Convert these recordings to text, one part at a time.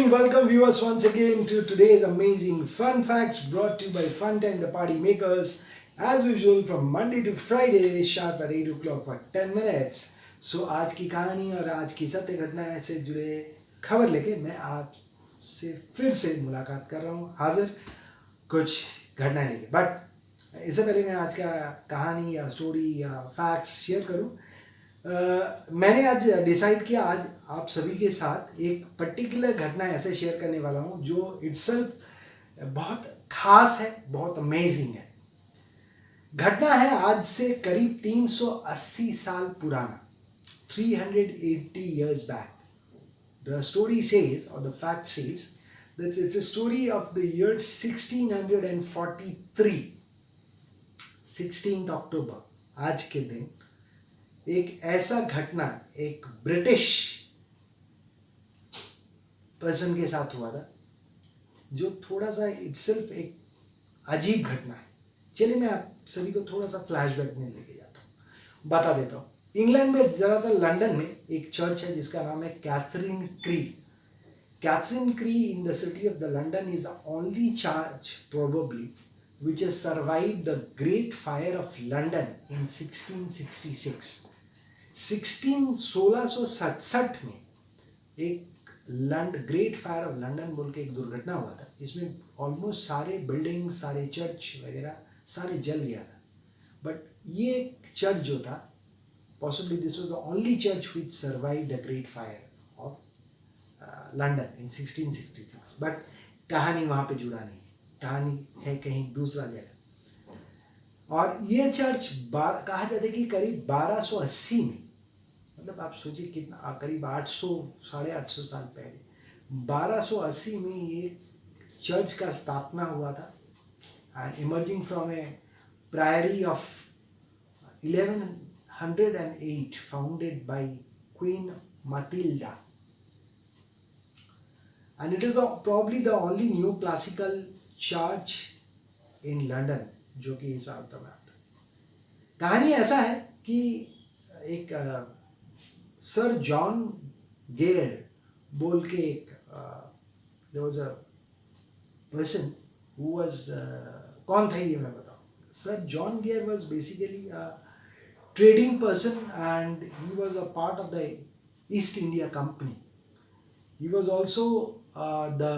evening, welcome viewers once again to today's amazing fun facts brought to you by Fun Time the Party Makers. As usual, from Monday to Friday, sharp at 8 o'clock for 10 minutes. So आज की कहानी और आज की सत्य घटना से जुड़े खबर लेके मैं आपसे फिर से मुलाकात कर रहा हूँ, हाजिर कुछ घटना लेके। बट इससे पहले मैं आज का कहानी या स्टोरी या फैक्ट्स शेयर करूँ, मैंने आज डिसाइड किया आज आप सभी के साथ एक पर्टिकुलर घटना ऐसे शेयर करने वाला हूँ जो इट्सल्फ बहुत खास है, बहुत अमेजिंग है। घटना है आज से करीब 380 साल पुराना, 380 years back. The story says, or the fact says, that it's a story of the year 1643, 16th October, आज के दिन एक ऐसा घटना एक ब्रिटिश पर्सन के साथ हुआ था जो थोड़ा सा इटसेल्फ एक अजीब घटना है। चलिए मैं आप सभी को थोड़ा सा फ्लैशबैक में लेके जाता हूँ, बता देता हूँ। इंग्लैंड में, ज़्यादातर लंदन में एक चर्च है जिसका नाम है कैथरीन क्री। कैथरीन क्री in the city of the London is the only church probably which has survived the Great Fire of London in 1666. 1667 में एक ग्रेट फायर ऑफ लंदन बोल के एक दुर्घटना हुआ था। इसमें ऑलमोस्ट सारे बिल्डिंग, सारे चर्च वगैरह सारे जल गया था। बट ये चर्च जो था, possibly this was the only church which survive the great fire of London in 1666। But कहानी वहाँ पे जुड़ा नहीं, कहानी है कहीं दूसरा जगह। और ये चर्च कहा जाता है कि करीब 1280 में, मतलब आप सोचिए कितना, करीब 800 850 साल पहले 1280 में ये चर्च का स्थापना हुआ था। And emerging from a priory of 1108 founded by queen Matilda, and it is probably the only new classical church in London जो कि इस अर्थ में आता है। कहानी ऐसा है कि एक सर जॉन गेयर बोल के एक there was a person who was, कौन था ये मैं बताऊँ। Sir John Gayer was basically a trading person and he was a part of the East India Company. He was also the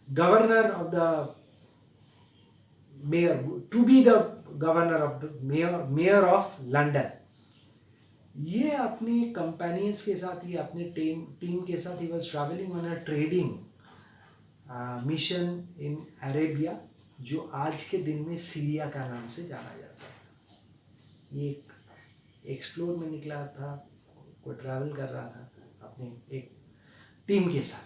governor of the mayor, to be the governor of the mayor of London. ये अपने companions के साथ, ये अपने team के साथ he was traveling on a trading mission in Arabia, जो आज के दिन में सीरिया का नाम से जाना जाता है। ये एक्सप्लोर में निकला था, कोई ट्रैवल कर रहा था अपने एक टीम के साथ।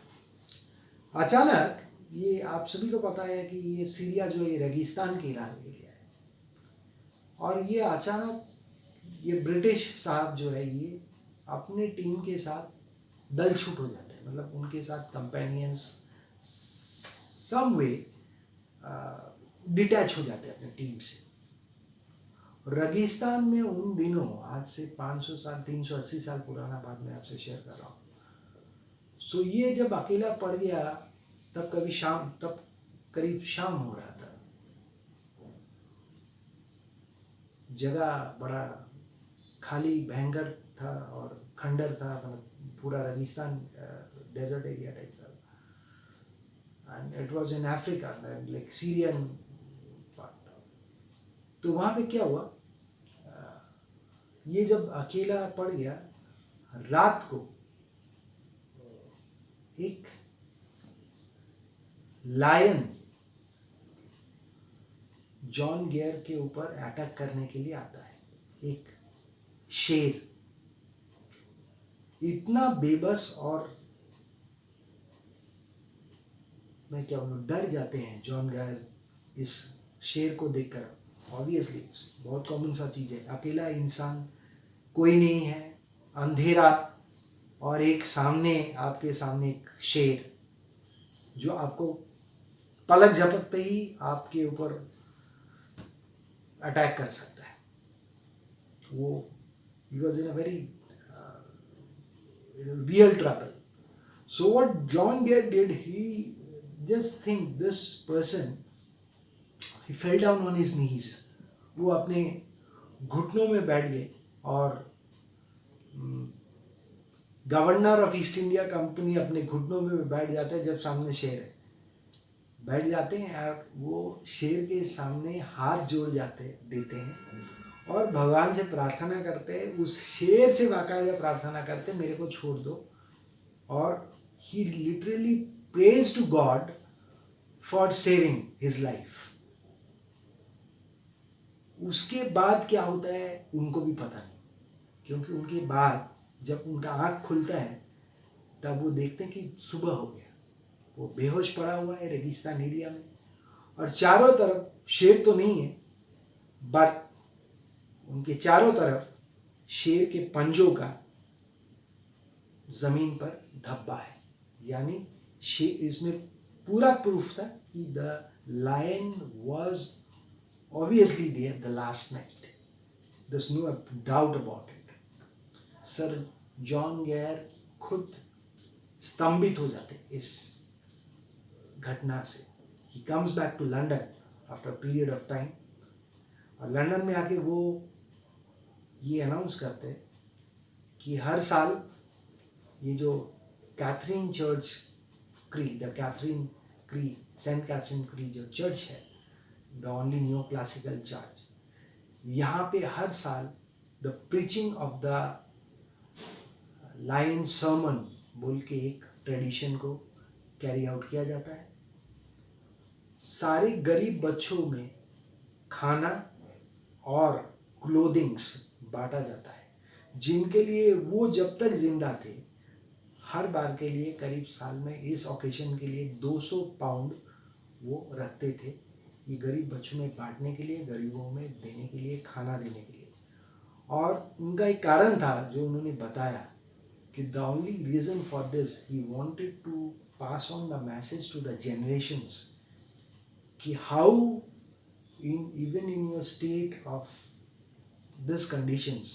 अचानक, ये आप सभी को पता है कि ये सीरिया जो ये रेगिस्तान के एरिया है, और ये अचानक ये ब्रिटिश साहब जो है ये अपने टीम के साथ दल छूट हो जाते हैं, मतलब उनके साथ कंपेनियंस सम वे डिटैच हो जाते हैं अपने टीम से। रेगिस्तान में उन दिनों, आज से 500 साल 380 साल पुराना बात मैं आपसे शेयर कर रहा हूँ। सो ये जब अकेला पड़ गया तब करीब शाम हो रहा था, जगह बड़ा खाली भयंकर था और खंडर था, मतलब पूरा रेगिस्तान डेजर्ट एरिया टाइप का, and it was in Africa, like Syrian part. तो वहाँ पे क्या हुआ, ये जब अकेला पड़ गया, रात को एक लायन जॉन गेयर के ऊपर अटैक करने के लिए आता है। एक शेर इतना बेबस और मैं क्या बोलूं, डर जाते हैं जॉन गेयर इस शेर को देखकर। ऑब्वियसली बहुत कॉमन सा चीज है, अकेला इंसान, कोई नहीं है, अंधेरा, और एक सामने, आपके सामने एक शेर जो आपको पलक झपकते ही आपके ऊपर अटैक कर सकता है। वो he was in a very real trouble. So what John Gere did, he just think this person, he fell down on his knees. वो अपने घुटनों में बैठ गए और governor of east India company अपने घुटनों में बैठ जाते हैं जब सामने शेर है, बैठ जाते हैं और वो शेर के सामने हाथ जोड़ देते हैं और भगवान से प्रार्थना करते हैं, उस शेर से बाकायदा प्रार्थना करते हैं मेरे को छोड़ दो। और ही literally praise to God for saving his life. उसके बाद क्या होता है उनको भी पता नहीं, क्योंकि उनके बाद जब उनका आँख खुलता है तब वो देखते हैं कि सुबह हो गया। वो बेहोश पड़ा हुआ है रेगिस्तान एरिया में और चारों तरफ शेर तो नहीं है, बट उनके चारों तरफ शेर के पंजों का जमीन पर धब्बा है। यानी इसमें पूरा प्रूफ था कि the lion was obviously there the last night, there's no doubt about it। Sir John Gayer खुद स्तंभित हो जाते इस घटना से। He comes back to London after period of time और लंदन में आके वो ये अनाउंस करते हैं कि हर साल ये जो Katharine church Cree, the Katharine Cree, saint Katharine Cree जो चर्च है, the only new classical church, यहाँ पे हर साल the preaching of the lion sermon बोल के एक ट्रेडिशन को कैरी आउट किया जाता है। सारे गरीब बच्चों में खाना और क्लोथिंग्स बांटा जाता है, जिनके लिए वो जब तक जिंदा थे हर बार के लिए करीब साल में इस ओकेशन के लिए 200 पाउंड वो रखते थे, ये गरीब बच्चों में बांटने के लिए, गरीबों में देने के लिए, खाना देने के लिए। और उनका एक कारण था जो उन्होंने बताया कि the only reason for this he wanted to pass on the message to the generations कि how even in your state of this conditions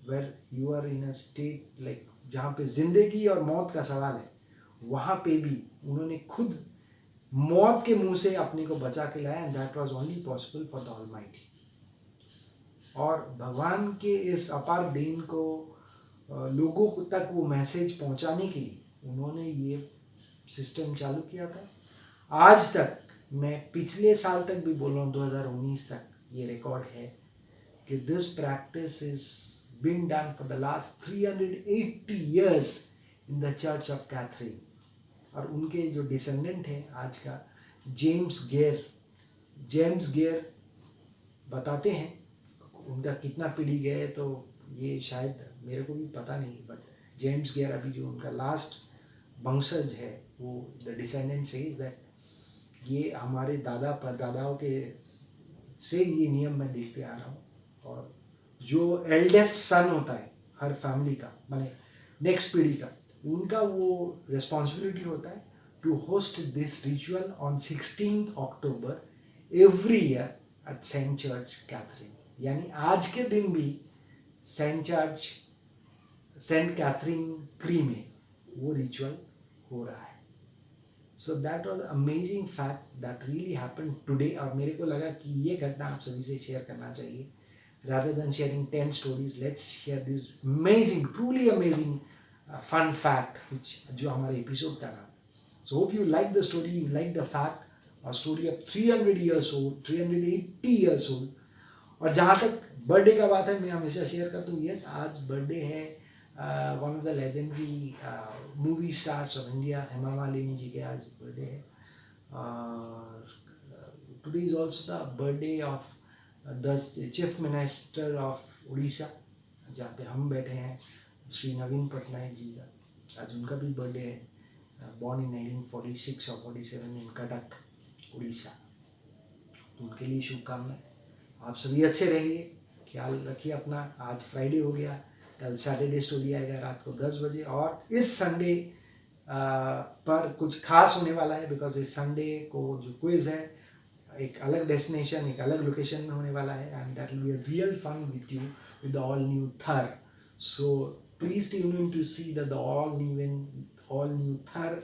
where you are in a state like जहाँ पे जिंदगी और मौत का सवाल है, वहाँ पे भी उन्होंने खुद मौत के मुंह से अपने को बचा के लाया, and that was only possible for the almighty. और भगवान के इस अपार देन को लोगों तक वो मैसेज पहुँचाने के लिए उन्होंने ये सिस्टम चालू किया था। आज तक मैं पिछले साल तक भी बोल रहा हूँ, 2019 तक ये रिकॉर्ड है कि this practice is been done for the last 380 years in the church of Katharine. और उनके जो डिसेंडेंट हैं आज का जेम्स गेयर बताते हैं, उनका कितना पीढ़ी गए तो ये शायद मेरे को भी पता नहीं, बट जेम्स गेयर अभी जो उनका लास्ट वंशज है वो द डिसेंडेंट सेज दैट ये हमारे दादा परदादाओं के से ये नियम मैं देखते आ रहा हूँ। और जो एल्डेस्ट सन होता है हर फैमिली का, माने नेक्स्ट पीढ़ी का, उनका वो रिस्पॉन्सिबिलिटी होता है to host this ritual on 16 October every year at saint church Katharine. यानी आज के दिन भी सेंट कैथरीन क्री में वो रिचुअल हो रहा है। So that was amazing fact that really happen today. और मेरे को लगा कि ये घटना आप सभी से शेयर करना चाहिए। rather than sharing 10 stories, let's share this amazing, truly amazing fun fact which जो हमारे एपिसोड का नाम। So hope you like the story, you like the fact, a story of 300 years old, 380 years old। और जहाँ तक birthday का बात है, मैं हमेशा शेयर करता हूँ, यस आज बर्थडे है one of the legendary movie stars of India, Hema Malini ji के आज बर्थडे है। Today is also the birthday of the chief minister of Orissa, जहाँ पे हम बैठे हैं, श्री नवीन पटनायक जी का आज उनका भी बर्थडे है। बॉर्न इन 1946 और 47 इन कटक, उड़ीसा। तो उनके लिए शुभकामनाएं। आप सभी अच्छे रहिए, ख्याल रखिए अपना। आज फ्राइडे हो गया, कल सैटरडे स्टोरी आएगा रात को 10 बजे। और इस संडे पर कुछ खास होने वाला है, बिकॉज इस संडे को जो क्विज है एक अलग डेस्टिनेशन, एक अलग लोकेशन में होने वाला है, and that will be a real fun with you with the all new Thar. So please tune in to see the all new all new Thar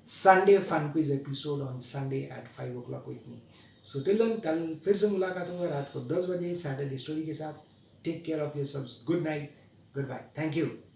Sunday fun quiz episode on Sunday at 5 o'clock with me. So till then, कल फिर से मुलाकात होगा रात को 10 बजे Saturday story के साथ. Take care of yourselves. Good night. Goodbye. Thank you.